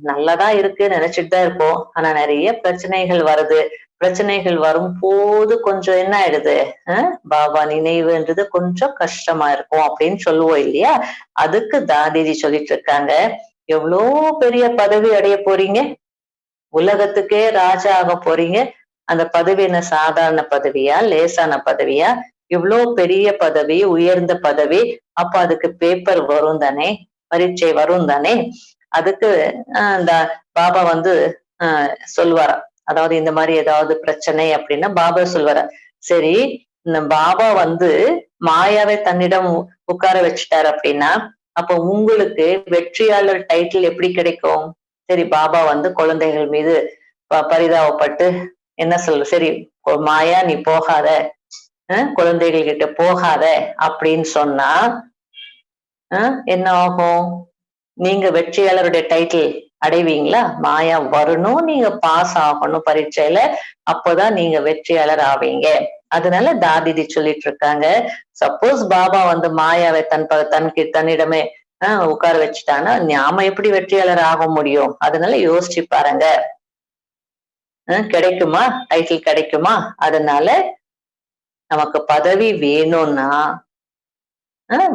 நல்லதா இருக்கு நினைச்சிட்டு தான் இருப்போம், ஆனா நிறைய பிரச்சனைகள் வருது. பிரச்சனைகள் வரும்போது கொஞ்சம் என்ன ஆயிடுது, பாபா நினைவுன்றது கொஞ்சம் கஷ்டமா இருக்கும் அப்படின்னு சொல்லுவோம் இல்லையா. அதுக்கு தாதிஜி சொல்லிட்டு இருக்காங்க, எவ்வளோ பெரிய பதவி அடைய போறீங்க, உலகத்துக்கே ராஜா ஆக போறீங்க. அந்த பதவி என்ன சாதாரண பதவியா, லேசான பதவியா? இவ்வளோ பெரிய பதவி, உயர்ந்த பதவி. அப்ப அதுக்கு பேப்பர் வரும் தானே, பரீட்சை வரும் தானே. அதுக்கு இந்த பாபா வந்து சொல்லுவாராம், அதாவது இந்த மாதிரி ஏதாவது பிரச்சனை அப்படின்னா பாபா சொல்லுவாரா, சரி இந்த பாபா வந்து மாயாவை தன்னிடம் உட்கார வச்சுட்டாரு அப்படின்னா அப்ப உங்களுக்கு வெற்றியாளர் டைட்டில் எப்படி கிடைக்கும்? சரி பாபா வந்து குழந்தைகள் மீது பரிதாபப்பட்டு என்ன சொல்லு, சரி மாயா நீ போகாத, குழந்தைகள் கிட்ட போகாத அப்படின்னு சொன்னா என்ன ஆகும்? நீங்க வெற்றியாளருடைய டைட்டில் அடைவீங்களா? மாயா வரணும், நீங்க பாஸ் ஆகணும் பரீட்சையில, அப்போதான் நீங்க வெற்றியாளர் ஆவீங்க. அதனால தாதிதி சொல்லிட்டு இருக்காங்க, சப்போஸ் பாபா வந்து மாயாவை தன்னிடமே உட்கார வச்சுட்டானா நாம எப்படி வெற்றியாளர் ஆக முடியும்? அதனால யோசிச்சு பாருங்க, கிடைக்குமா டைட்டில் கிடைக்குமா? அதனால நமக்கு பதவி வேணும்னா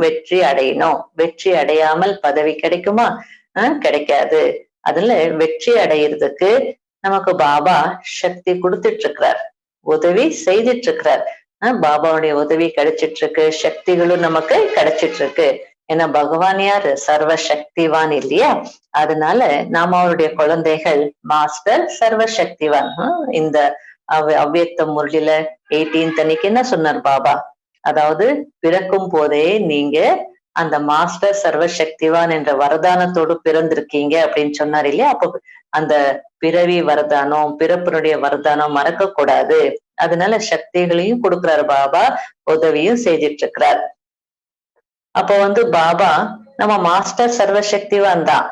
வெற்றி அடையணும், வெற்றி அடையாமல் பதவி கிடைக்குமா? கிடைக்காது. அதுல வெற்றி அடையிறதுக்கு நமக்கு பாபா சக்தி கொடுத்துட்டு இருக்கிறார், உதவி செய்துட்டு இருக்கிறார். பாபாவுடைய உதவி கிடைச்சிட்டு இருக்கு, சக்திகளும் நமக்கு கிடைச்சிட்டு இருக்கு. ஏன்னா பகவான் யாரு? சர்வ சக்திவான் இல்லையா. அதனால நாம அவருடைய குழந்தைகள், மாஸ்டர் சர்வ சக்திவான். இந்த அவ்வியக்த முரளில 18th அன்னைக்கு என்ன சொன்னார் பாபா, அதாவது பிறக்கும் போதே நீங்க அந்த மாஸ்டர் சர்வ சக்திவான் என்ற வரதானத்தோடு பிறந்திருக்கீங்க அப்படின்னு சொன்னார் இல்லையா. அப்போ அந்த பிறவி வரதானம், பிறப்பினுடைய வரதானம் மறக்க கூடாது. அதனால சக்திகளையும் கொடுக்கிறாரு பாபா, உதவியும் செய்துட்டு இருக்கிறார். அப்ப வந்து பாபா நம்ம மாஸ்டர் சர்வ சக்திவான் தான்,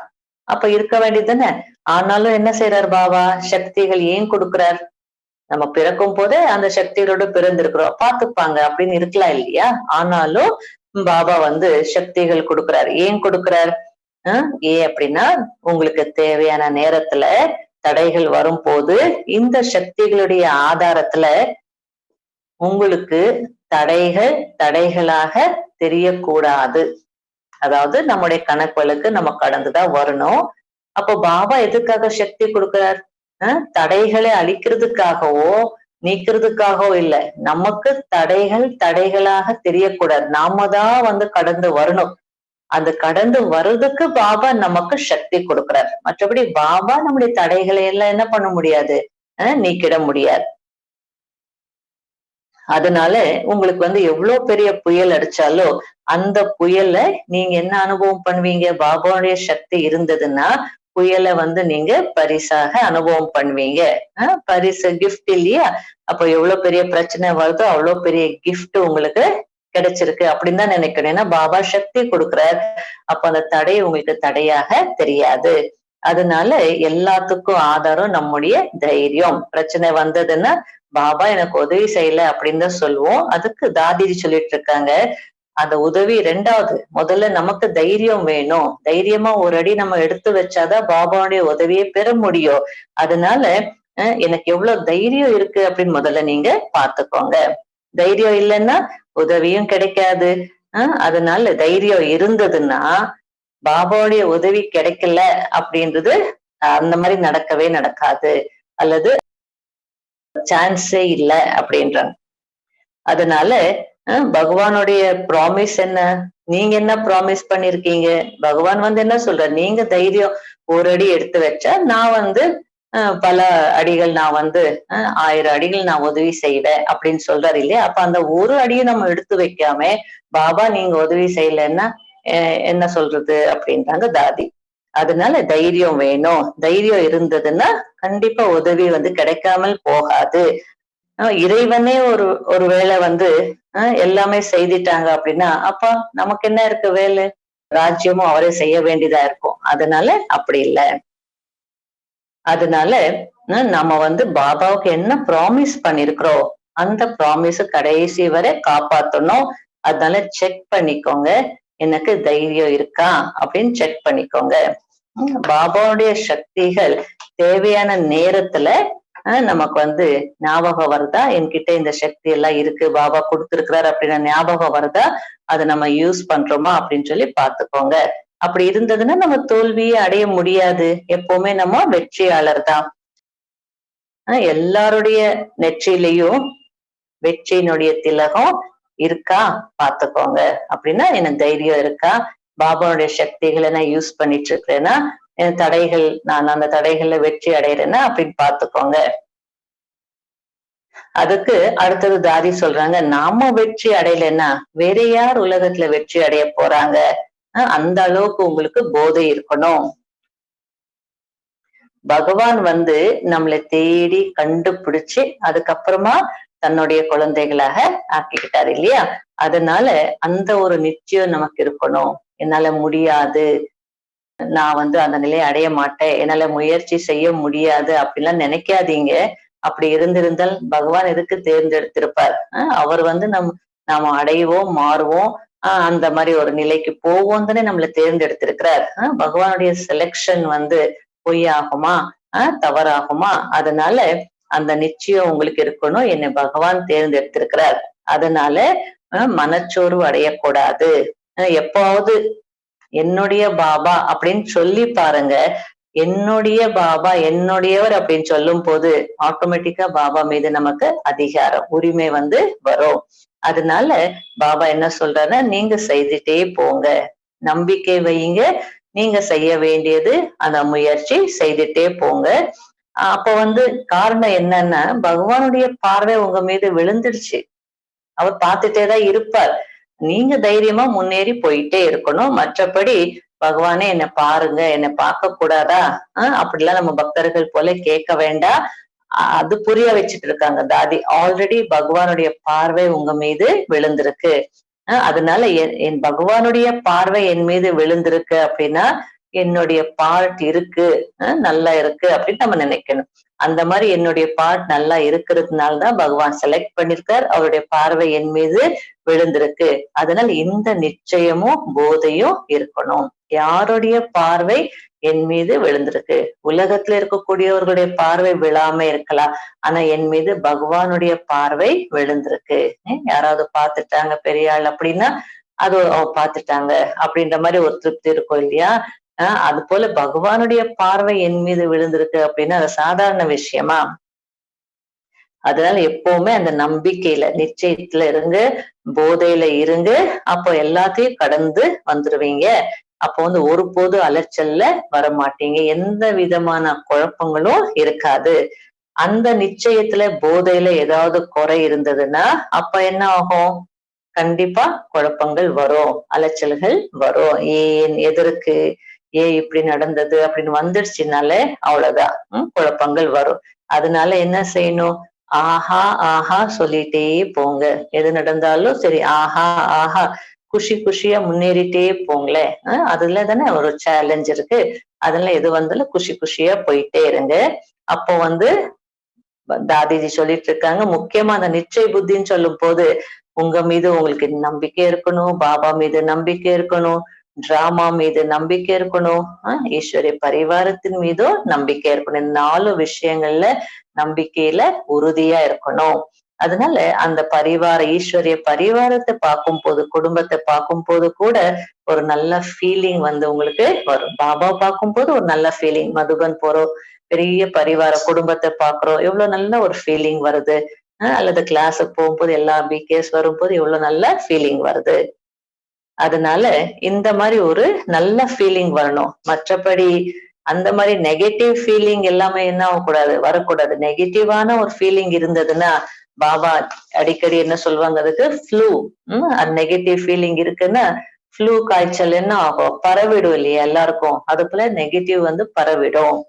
அப்ப இருக்க வேண்டியதுதானே. ஆனாலும் என்ன செய்யறார் பாபா, சக்திகள் ஏன் கொடுக்கிறார்? நம்ம பிறக்கும் போதே அந்த சக்திகளோட பிறந்திருக்கிறோம், பாத்துப்பாங்க அப்படின்னு இருக்கலாம் இல்லையா. ஆனாலும் பாபா வந்து சக்திகள் கொடுக்கிறார். ஏன் கொடுக்கிறார்? ஏன் அப்படின்னா உங்களுக்கு தேவையான நேரத்துல தடைகள் வரும்போது இந்த சக்திகளுடைய ஆதாரத்துல உங்களுக்கு தடைகள் தடைகளாக தெரியக்கூடாது. அதாவது நம்முடைய கணக்குகளுக்கு நம்ம கடந்துதான் வரணும். அப்போ பாபா எதுக்காக சக்தி கொடுக்கிறார்? தடைகளை அழிக்கிறதுக்காகவோ நீக்கிறதுக்காகவும் இல்ல, நமக்கு தடைகள் தடைகளாக தெரியக்கூடாது, நாம தான் வந்து கடந்து வரணும். அந்த கடந்து வர்றதுக்கு பாபா நமக்கு சக்தி கொடுக்கிறார். மற்றபடி பாபா நம்முடைய தடைகளை எல்லாம் என்ன பண்ண முடியாது, நீக்கிட முடியாது. அதனால உங்களுக்கு வந்து எவ்வளவு பெரிய புயல் அடிச்சாலும் அந்த புயல்ல நீங்க என்ன அனுபவம் பண்ணுவீங்க, பாபாவுடைய சக்தி இருந்ததுன்னா புயலை வந்து நீங்க பரிசாக அனுபவம் பண்ணுவீங்க. பரிசு கிஃப்ட் இல்லையா? அப்ப எவ்வளவு பெரிய பிரச்சனை வருதோ அவ்வளவு பெரிய கிஃப்ட் உங்களுக்கு கிடைச்சிருக்கு அப்படின்னு தான் நினைக்கணும். ஏன்னா பாபா சக்தி கொடுக்கிறார். அப்ப அந்த தடை உங்களுக்கு தடையாக தெரியாது. அதனால எல்லாத்துக்கும் ஆதாரம் நம்முடைய தைரியம். பிரச்சனை வந்ததுன்னா பாபா எனக்கு உதவி செய்யல அப்படின்னு தான் சொல்லுவோம். அதுக்கு தாதிஜி சொல்லிட்டு இருக்காங்க, அந்த உதவி ரெண்டாவது, முதல்ல நமக்கு தைரியம் வேணும். தைரியமா ஒரு அடி நம்ம எடுத்து வச்சாதான் பாபாவுடைய உதவியை பெற முடியும். அதனால எனக்கு எவ்வளவு தைரியம் இருக்கு அப்படின்னு முதல்ல நீங்க பாத்துக்கோங்க. தைரியம் இல்லைன்னா உதவியும் கிடைக்காது. அதனால தைரியம் இருந்ததுன்னா பாபாவுடைய உதவி கிடைக்கல அப்படின்றது அந்த மாதிரி நடக்கவே நடக்காது, அல்லது சான்ஸே இல்லை அப்படின்றாங்க. அதனால பகவானுடைய ப்ராமிஸ் என்ன, நீங்க என்ன ப்ராமிஸ் பண்ணிருக்கீங்க? பகவான் வந்து என்ன சொல்ற, நீங்க தைரியம் ஒரு அடி எடுத்து வச்சா நான் வந்து பல அடிகள், நான் வந்து 1000 அடிகள் நான் உதவி செய்வேன் அப்படின்னு சொல்றாரு இல்லையா? அப்ப அந்த ஒரு அடியை நம்ம எடுத்து வைக்காம பாபா நீங்க உதவி செய்யலைன்னா என்ன சொல்றது அப்படின்றாங்க தாதி. அதனால தைரியம் வேணும். தைரியம் இருந்ததுன்னா கண்டிப்பா உதவி வந்து கிடைக்காமல் போகாது. இறைவனே ஒரு வேளை வந்து எல்லாமே செய்துட்டாங்க அப்படின்னா அப்ப நமக்கு என்ன இருக்கு வேலை? ராஜ்யமும் அவரே செய்ய வேண்டியதா இருக்கும். அதனால அப்படி இல்லை. அதனால நம்ம வந்து பாபாவுக்கு என்ன ப்ராமிஸ் பண்ணிருக்கிறோம் அந்த ப்ராமிஸ் கடைசி வரை காப்பாத்தணும். அதனால செக் பண்ணிக்கோங்க, எனக்கு தைரியம் இருக்கா அப்படின்னு செக் பண்ணிக்கோங்க. பாபாவுடைய சக்திகள் தேவையான நேரத்துல நமக்கு வந்து ஞாபகம் வருதா, என்கிட்ட இந்த சக்தி எல்லாம் இருக்கு, பாபா கொடுத்திருக்கிறார் அப்படின்னா ஞாபகம் வருதா, அதை நம்ம யூஸ் பண்றோமா அப்படின்னு சொல்லி பாத்துக்கோங்க. அப்படி இருந்ததுன்னா நம்ம தோல்வியை அடைய முடியாது, எப்பவுமே நம்ம வெற்றியாளர் தான். எல்லாருடைய நெற்றிலையும் வெற்றியினுடைய திலகம் இருக்கா பாத்துக்கோங்க. அப்படின்னா எனக்கு தைரியம் இருக்கா, பாபாவுடைய சக்திகளை நான் யூஸ் பண்ணிட்டு இருக்கிறேன்னா, என் தடைகள், நான் அந்த தடைகள்ல வெற்றி அடைகிறேன்னா அப்படின்னு பாத்துக்கோங்க. அதுக்கு அடுத்தது தாதி சொல்றாங்க, நாம வெற்றி அடையலைன்னா வேற யார் உலகத்துல வெற்றி அடைய போறாங்க? அந்த அளவுக்கு உங்களுக்கு போதை இருக்கணும். பகவான் வந்து நம்மளை தேடி கண்டுபிடிச்சு அதுக்கப்புறமா தன்னுடைய குழந்தைகளாக ஆக்கிக்கிட்டாரு இல்லையா? அதனால அந்த ஒரு நிச்சயம் நமக்கு இருக்கணும். என்னால முடியாது, நான் வந்து அந்த நிலையை அடைய மாட்டேன், என்னால முயற்சி செய்ய முடியாது அப்படிலாம் நினைக்காதீங்க. அப்படி இருந்திருந்தால் பகவான் எதுக்கு தேர்ந்தெடுத்திருப்பார்? அவர் வந்து நாம அடைவோம், மாறுவோம், அந்த மாதிரி ஒரு நிலைக்கு போவோம் தானே நம்மளை தேர்ந்தெடுத்திருக்கிறார். பகவானுடைய செலக்ஷன் வந்து பொய்யாகுமா, தவறாகுமா? அதனால அந்த நிச்சயம் உங்களுக்கு இருக்கணும், என்னை பகவான் தேர்ந்தெடுத்திருக்கிறார். அதனால மனச்சோர்வு அடையக்கூடாது. எப்பாவது என்னுடைய பாபா அப்படின்னு சொல்லி பாருங்க. என்னுடைய பாபா, என்னுடையவர் அப்படின்னு சொல்லும் போது ஆட்டோமேட்டிக்கா பாபா மீது நமக்கு அதிகாரம், உரிமை வந்து வரும். அதனால பாபா என்ன சொல்றாருன்னா, நீங்க செய்துட்டே போங்க, நம்பிக்கை வையுங்க, நீங்க செய்ய வேண்டியது அந்த முயற்சி செய்துட்டே போங்க. அப்ப வந்து காரணம் என்னன்னா, பகவானுடைய பார்வை உங்க மீது விழுந்துடுச்சு, அவர் பார்த்துட்டேதான் இருப்பார். நீங்க தைரியமா முன்னேறி போயிட்டே இருக்கணும். மற்றபடி பகவானே என்னை பாருங்க, என்னை பார்க்க கூடாதா, அப்படிலாம் நம்ம பக்தர்கள் போல கேட்க வேண்டாம். அது புரிய வச்சுட்டு இருக்காங்க தாதி. ஆல்ரெடி பகவானுடைய பார்வை உங்க மீது விழுந்திருக்கு. அதனால என் பகவானுடைய பார்வை என் மீது விழுந்திருக்கு அப்படின்னா என்னுடைய பார்ட் இருக்கு, நல்லா இருக்கு அப்படின்னு நம்ம நினைக்கணும். அந்த மாதிரி என்னுடைய பார்ட் நல்லா இருக்கிறதுனாலதான் பகவான் செலக்ட் பண்ணிருக்கார், அவருடைய பார்வை என் மீது விழுந்திருக்கு. அதனால இந்த நிச்சயமும் போதையும் இருக்கணும். யாருடைய பார்வை என் மீது விழுந்திருக்கு? உலகத்துல இருக்கக்கூடியவர்களுடைய பார்வை விழாம இருக்கலாம், ஆனா என் மீது பகவானுடைய பார்வை விழுந்திருக்கு. யாராவது பார்த்துட்டாங்க பெரிய ஆள் அப்படின்னா அது பார்த்துட்டாங்க அப்படின்ற மாதிரி ஒரு திருப்தி இருக்கும் இல்லையா? அது போல பகவானுடைய பார்வை என் மீது விழுந்திருக்கு அப்படின்னா அது சாதாரண விஷயமா? அதனால எப்பவுமே அந்த நம்பிக்கையில நிச்சயத்துல இருங்க, போதையில இருங்க. அப்போ எல்லாத்தையும் கடந்து வந்துருவீங்க. அப்போ வந்து ஒருபோது அலைச்சல்ல வரமாட்டீங்க. எந்த விதமான குழப்பங்களும் இருக்காது. அந்த நிச்சயத்துல போதையில ஏதாவது குறை இருந்ததுன்னா அப்ப என்ன ஆகும்? கண்டிப்பா குழப்பங்கள் வரும், அலைச்சல்கள் வரும். ஏன், எதற்கு, ஏன் இப்படி நடந்தது அப்படின்னு வந்துடுச்சுனாலே அவ்வளவுதான். குழப்பங்கள் வரும். அதனால என்ன செய்யணும்? ஆஹா ஆஹா சொல்லிட்டே போங்க. எது நடந்தாலும் சரி ஆஹா ஆஹா குஷி குஷியா முன்னேறிட்டே போங்களேன். அதுல தானே ஒரு சேலஞ்ச் இருக்கு. அதெல்லாம் எது வந்தாலும் குஷி குஷியா போயிட்டே இருங்க. அப்போ வந்து தாதிஜி சொல்லிட்டு இருக்காங்க, முக்கியமா அந்த நிச்சய புத்தின்னு சொல்லும் போது உங்க மீது உங்களுக்கு நம்பிக்கை இருக்கணும், பாபா மீது நம்பிக்கை இருக்கணும், டிராமா மீது நம்பிக்கை இருக்கணும், ஈஸ்வரிய பரிவாரத்தின் மீதும் நம்பிக்கை இருக்கணும். இந்த 4 விஷயங்கள்ல நம்பிக்கையில உறுதியா இருக்கணும். அதனால அந்த பரிவார ஈஸ்வரிய பரிவாரத்தை பார்க்கும் போது, குடும்பத்தை பார்க்கும் போது கூட ஒரு நல்ல ஃபீலிங் வந்து உங்களுக்கு வரும். பாபா பார்க்கும் போது ஒரு நல்ல ஃபீலிங். மதுபன் போறோம், பெரிய பரிவார குடும்பத்தை பார்க்கிறோம், எவ்வளவு நல்ல ஒரு ஃபீலிங் வருது. அல்லது கிளாஸுக்கு போகும்போது எல்லா பிகேஸ் வரும்போது எவ்வளவு நல்ல ஃபீலிங் வருது. அதனால இந்த மாதிரி ஒரு நல்ல ஃபீலிங் வரணும். மற்றபடி அந்த மாதிரி நெகட்டிவ் ஃபீலிங் எல்லாமே என்ன ஆகக்கூடாது, வரக்கூடாது. நெகட்டிவான ஒரு ஃபீலிங் இருந்ததுன்னா பாபா அடிக்கடி என்ன சொல்லுவாங்க, அதுக்கு ஃப்ளூ. நெகட்டிவ் ஃபீலிங் இருக்குன்னா ஃப்ளூ காய்ச்சல் என்ன ஆகும், பரவிடும் இல்லையா எல்லாருக்கும். அதுக்குள்ள நெகட்டிவ் வந்து பரவிடும்.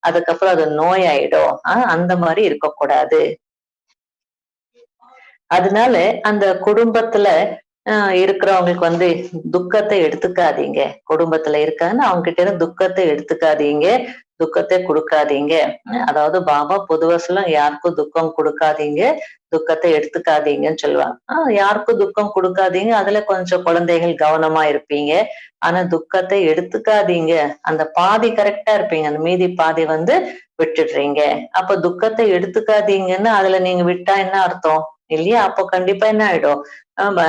அதுக்கப்புறம் அது நோய் ஆயிடும். அந்த மாதிரி இருக்கக்கூடாது. அதனால அந்த குடும்பத்துல இருக்கிறவங்களுக்கு வந்து துக்கத்தை எடுத்துக்காதீங்க. குடும்பத்துல இருக்காங்கன்னா அவங்க கிட்ட இருந்து துக்கத்தை எடுத்துக்காதீங்க, துக்கத்தை கொடுக்காதீங்க. அதாவது பாபா பொதுவா சொல்ல யாருக்கும் துக்கம் கொடுக்காதீங்க, துக்கத்தை எடுத்துக்காதீங்கன்னு சொல்லுவாங்க. யாருக்கும் துக்கம் கொடுக்காதீங்க, அதுல கொஞ்சம் குழந்தைகள் கவனமா இருப்பீங்க. ஆனா துக்கத்தை எடுத்துக்காதீங்க, அந்த பாதி கரெக்டா இருப்பீங்க, அந்த மீதி பாதி வந்து விட்டுடுறீங்க. அப்ப துக்கத்தை எடுத்துக்காதீங்கன்னு அதுல நீங்க விட்டா என்ன அர்த்தம் இல்லையா? அப்போ கண்டிப்பா என்ன ஆயிடும்,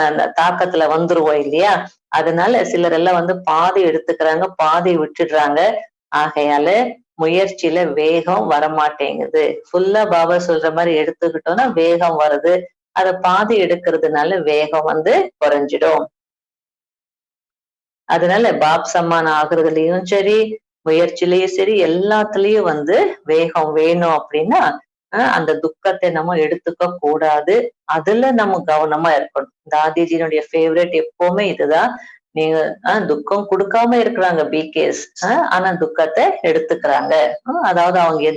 அந்த தாக்கத்துல வந்துருவோம் இல்லையா? அதனால சிலர் எல்லாம் வந்து பாதி எடுத்துக்கிறாங்க, பாதி விட்டுடுறாங்க. ஆகையால முயற்சியில வேகம் வரமாட்டேங்குது. ஃபுல்லா பாபா சொல்ற மாதிரி எடுத்துக்கிட்டோம்னா வேகம் வருது. அத பாதி எடுக்கிறதுனால வேகம் வந்து குறைஞ்சிடும். அதனால பாப் சம்மான் ஆகுறதுலயும் சரி, முயற்சியிலயும் சரி, எல்லாத்துலயும் வந்து வேகம் வேணும் அப்படின்னா அந்த துக்கத்தை நம்ம எடுத்துக்க கூடாது. அதுல நம்ம கவனமா இருக்கணும். தாதிஜியினுடைய ஃபேவரட் எப்பவுமே இதுதான். நீங்க துக்கம் கொடுக்காம இருக்கிறாங்க பிகேஸ். ஆனா துக்கத்தை எடுத்துக்கிறாங்க. அதாவது அவங்க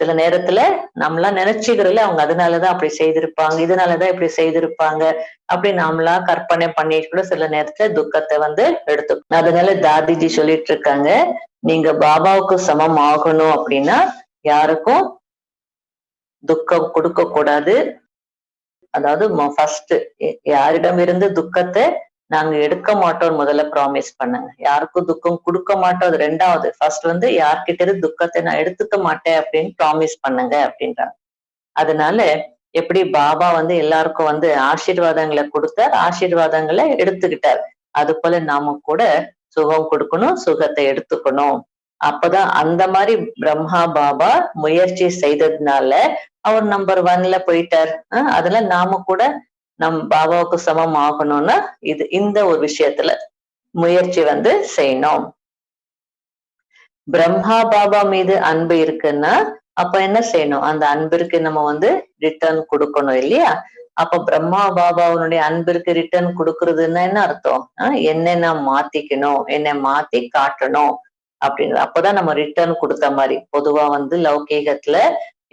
சில நேரத்துல நம்மளா நினைச்சுக்கிறதுல அவங்க அதனாலதான் அப்படி செய்திருப்பாங்க, இதனாலதான் இப்படி செய்திருப்பாங்க அப்படி நாமளா கற்பனை பண்ணிட்டு கூட சில நேரத்துல துக்கத்தை வந்து எடுத்துக்கணும். அதனால தாதிஜி சொல்லிட்டு இருக்காங்க, நீங்க பாபாவுக்கு சமம் ஆகணும் அப்படின்னா யாருக்கும் துக்கம் கொடுக்க கூடாது. அதாவது ஃபர்ஸ்ட் யாரிடம் இருந்து துக்கத்தை நாங்க எடுக்க மாட்டோம் முதல்ல ப்ராமிஸ் பண்ணுங்க. யாருக்கும் துக்கம் கொடுக்க மாட்டோம் அது ரெண்டாவது. ஃபர்ஸ்ட் வந்து யார்கிட்ட இருந்து துக்கத்தை நான் எடுத்துக்க மாட்டேன் அப்படின்னு ப்ராமிஸ் பண்ணுங்க அப்படின்றாங்க. அதனால எப்படி பாபா வந்து எல்லாருக்கும் வந்து ஆசீர்வாதங்களை கொடுத்தார், ஆசீர்வாதங்களை எடுத்துக்கிட்டார். அது போல நாம கூட சுகம் கொடுக்கணும், சுகத்தை எடுத்துக்கணும். அப்பதான் அந்த மாதிரி பிரம்மா பாபா முயற்சி செய்ததுனால அவர் நம்பர் 1ல போயிட்டார். அதுல நாம கூட நம் பாபாவுக்கு சமம் ஆகணும்னா இந்த ஒரு விஷயத்துல முயற்சி வந்து செய்யணும். பிரம்மா பாபா மீது அன்பு இருக்குன்னா அப்ப என்ன செய்யணும், அந்த அன்பிற்கு நம்ம வந்து ரிட்டர்ன் கொடுக்கணும் இல்லையா? அப்ப பிரம்மா பாபாவுடைய அன்பிற்கு ரிட்டர்ன் கொடுக்கறதுன்னா என்ன அர்த்தம், என்னை நான் மாத்திக்கணும், என்னை மாத்தி காட்டணும் அப்படின்னு. அப்பதான் நம்ம ரிட்டர்ன் கொடுத்த மாதிரி. பொதுவா வந்து லௌகீகத்துல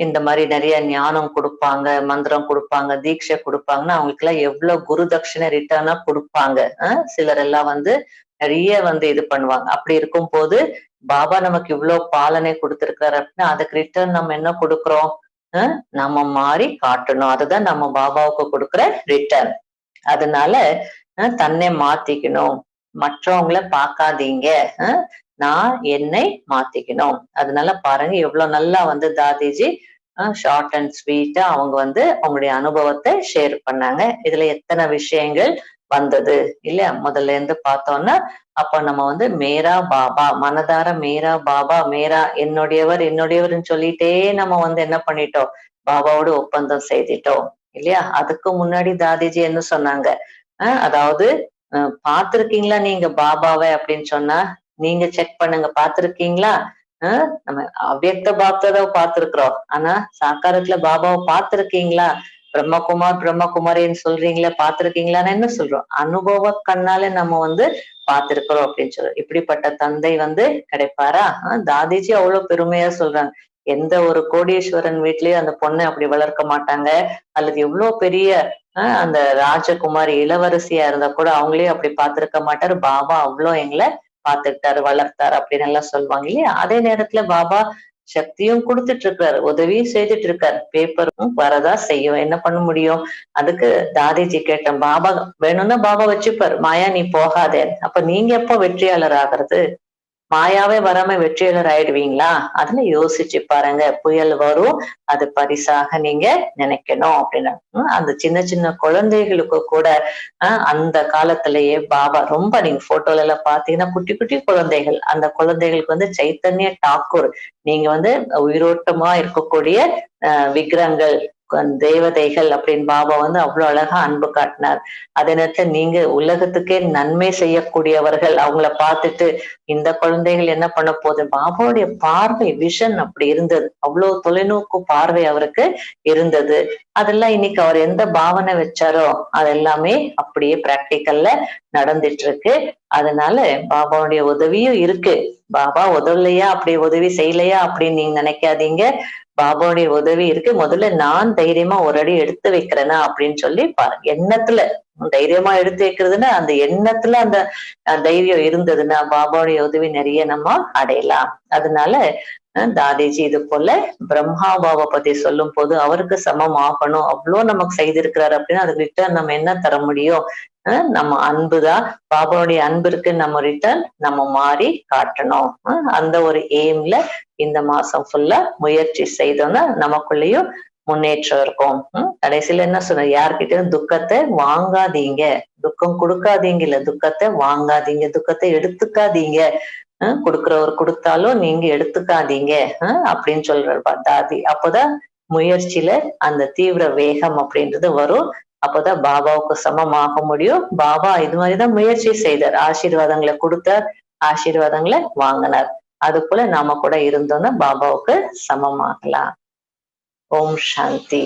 இந்த மாதிரி நிறைய ஞானம் கொடுப்பாங்க, மந்திரம் கொடுப்பாங்க, தீட்சை கொடுப்பாங்கன்னா அவங்களுக்கு எல்லாம் எவ்வளவு குரு தட்சிணை ரிட்டர்னா கொடுப்பாங்க. சிலர் எல்லாம் வந்து நிறைய வந்து இது பண்ணுவாங்க. அப்படி இருக்கும் போது பாபா நமக்கு இவ்வளவு பாலனை கொடுத்திருக்காரு அப்படின்னா அதுக்கு ரிட்டர்ன் நம்ம என்ன கொடுக்குறோம், நம்ம மாறி காட்டணும். அதுதான் நம்ம பாபாவுக்கு கொடுக்குற ரிட்டர்ன். அதனால தன்னை மாத்திக்கணும், மற்றவங்களை பார்க்காதீங்க, நான் என்னை மாத்திக்கணும். அதனால பாருங்க எவ்வளவு நல்லா வந்து தாதிஜி ஷார்ட் அண்ட் ஸ்வீட்டா அவங்க வந்து அவங்களுடைய அனுபவத்தை ஷேர் பண்ணாங்க. இதுல எத்தனை விஷயங்கள் வந்தது இல்லையா? முதல்ல இருந்து பார்த்தோம்னா அப்ப நம்ம வந்து மேரா பாபா, மனதார மேரா பாபா, மேரா என்னுடையவர் என்னுடையவர்னு சொல்லிட்டே நம்ம வந்து என்ன பண்ணிட்டோம், பாபாவோட ஒப்பந்தம் செய்துட்டோம் இல்லையா? அதுக்கு முன்னாடி தாதிஜி என்ன சொன்னாங்க? அதாவது பார்த்திருக்கீங்களா நீங்க பாபாவை அப்படின்னு சொன்னா நீங்க செக் பண்ணுங்க, பார்த்திருக்கீங்களா? நம்ம அவ்யக்த பாப்தாதாவை பார்த்திருக்கிறோம், ஆனா சாக்காரத்துல பாபாவை பார்த்திருக்கீங்களா? பிரம்மகுமார் பிரம்மகுமாரின்னு சொல்றீங்களா, பார்த்திருக்கீங்களான்னு என்ன சொல்றோம்? அனுபவ கண்ணால நம்ம பார்த்திருக்கிறோம் அப்படின்னு சொல்றோம். இப்படிப்பட்ட தந்தை கிடைப்பாரா? தாதிஜி அவ்வளவு பெருமையா சொல்றாங்க. எந்த ஒரு கோடீஸ்வரன் வீட்லயும் அந்த பொண்ணை அப்படி வளர்க்க மாட்டாங்க. அல்லது எவ்வளவு பெரிய அந்த ராஜகுமாரி இளவரசியா இருந்தா கூட அவங்களே அப்படி பார்த்திருக்க மாட்டாரு. பாபா அவ்வளோ எங்களை பார்த்துக்கிட்டாரு, வளர்த்தாரு அப்படின்னு எல்லாம் சொல்லுவாங்க இல்லையா? அதே நேரத்துல பாபா சக்தியும் கொடுத்துட்டு இருக்காரு, உதவியும் செய்துட்டு இருக்காரு. பேப்பரும் வரதா செய்யும், என்ன பண்ண முடியும்? அதுக்கு தாதிஜி கேட்டேன், பாபா வேணும்னா பாபா வச்சுப்பாரு, மாயா நீ போகாதே. அப்ப நீங்க எப்போ வெற்றியாளர் ஆகிறது? மாயாவே வராம வெற்றியாளர் ஆயிடுவீங்களா? அதுல யோசிச்சு பாருங்க. புயல் வரும், அது பரிசாக நீங்க நினைக்கணும் அப்படின்னு. அந்த சின்ன சின்ன குழந்தைகளுக்கு கூட அந்த காலத்திலேயே பாபா ரொம்ப நீங்க போட்டோல எல்லாம் பாத்தீங்கன்னா குட்டி குட்டி குழந்தைகள், அந்த குழந்தைகளுக்கு சைத்தன்ய டாக்கூர், நீங்க உயிரோட்டமா இருக்கக்கூடிய விக்கிரங்கள், தேவதைகள் அப்படின்னு பாபா அவ்வளவு அழகா அன்பு காட்டினார். அதே நேரத்துல நீங்க உலகத்துக்கே நன்மை செய்யக்கூடியவர்கள், அவங்கள பார்த்துட்டு இந்த குழந்தைகள் என்ன பண்ண போகுது? பாபாவுடைய பார்வை விஷன் அப்படி இருந்தது, அவ்வளவு தொலைநோக்கு பார்வை அவருக்கு இருந்தது. அதெல்லாம் இன்னைக்கு அவர் எந்த பாவனை வச்சாரோ அதெல்லாமே அப்படியே பிராக்டிக்கல்ல நடந்துட்டு இருக்கு. அதனால பாபாவுடைய உதவியும் இருக்கு. பாபா உதவலையா, அப்படி உதவி செய்யலையா அப்படின்னு நீங்க நினைக்காதீங்க. பாபாவுடைய உதவி இருக்கு. முதல்ல நான் தைரியமா ஒரு அடி எடுத்து வைக்கிறேனா அப்படின்னு சொல்லி பாருங்க. எண்ணத்துல தைரியமா எடுத்து வைக்கிறதுன்னா அந்த எண்ணத்துல அந்த தைரியம் இருந்ததுன்னா பாபாவுடைய உதவி நிறைய நம்ம அடையலாம். அதனால தாதிஜி இது போல பிரம்மாபாவை பத்தி சொல்லும் போது அவருக்கு சமம் ஆகணும், அவ்வளோ நமக்கு செய்திருக்கிறாரு அப்படின்னா அதுக்கு ரிட்டர்ன் நம்ம என்ன தர முடியும்? நம்ம அன்புதான். பாபாவுடைய அன்பிற்கு நம்ம ரிட்டர்ன் நம்ம மாறி காட்டணும். அந்த ஒரு எய்ம்ல இந்த மாசம் ஃபுல்லா முயற்சி செய்தோம்னா நமக்குள்ளேயும் முன்னேற்றம் இருக்கும். கடைசியில என்ன சொன்ன, யார்கிட்டயும் துக்கத்தை வாங்காதீங்க, துக்கம் கொடுக்காதீங்க, இல்ல துக்கத்தை வாங்காதீங்க, துக்கத்தை எடுத்துக்காதீங்க. கொடுக்கிறவர் கொடுத்தாலும் நீங்க எடுத்துக்காதீங்க அப்படின்னு சொல்ற தாதி. அப்போதான் முயற்சியில அந்த தீவிர வேகம் அப்படின்றது வரும். அப்போதான் பாபாவுக்கு சமமாக முடியும். பாபா இது மாதிரிதான் முயற்சி செய்தார், ஆசீர்வாதங்களை கொடுத்தார், ஆசீர்வாதங்களை வாங்கினார். அது போல நாம கூட இருந்தோம்னா பாபாவுக்கு சமமாகலாம். ஓம் சாந்தி.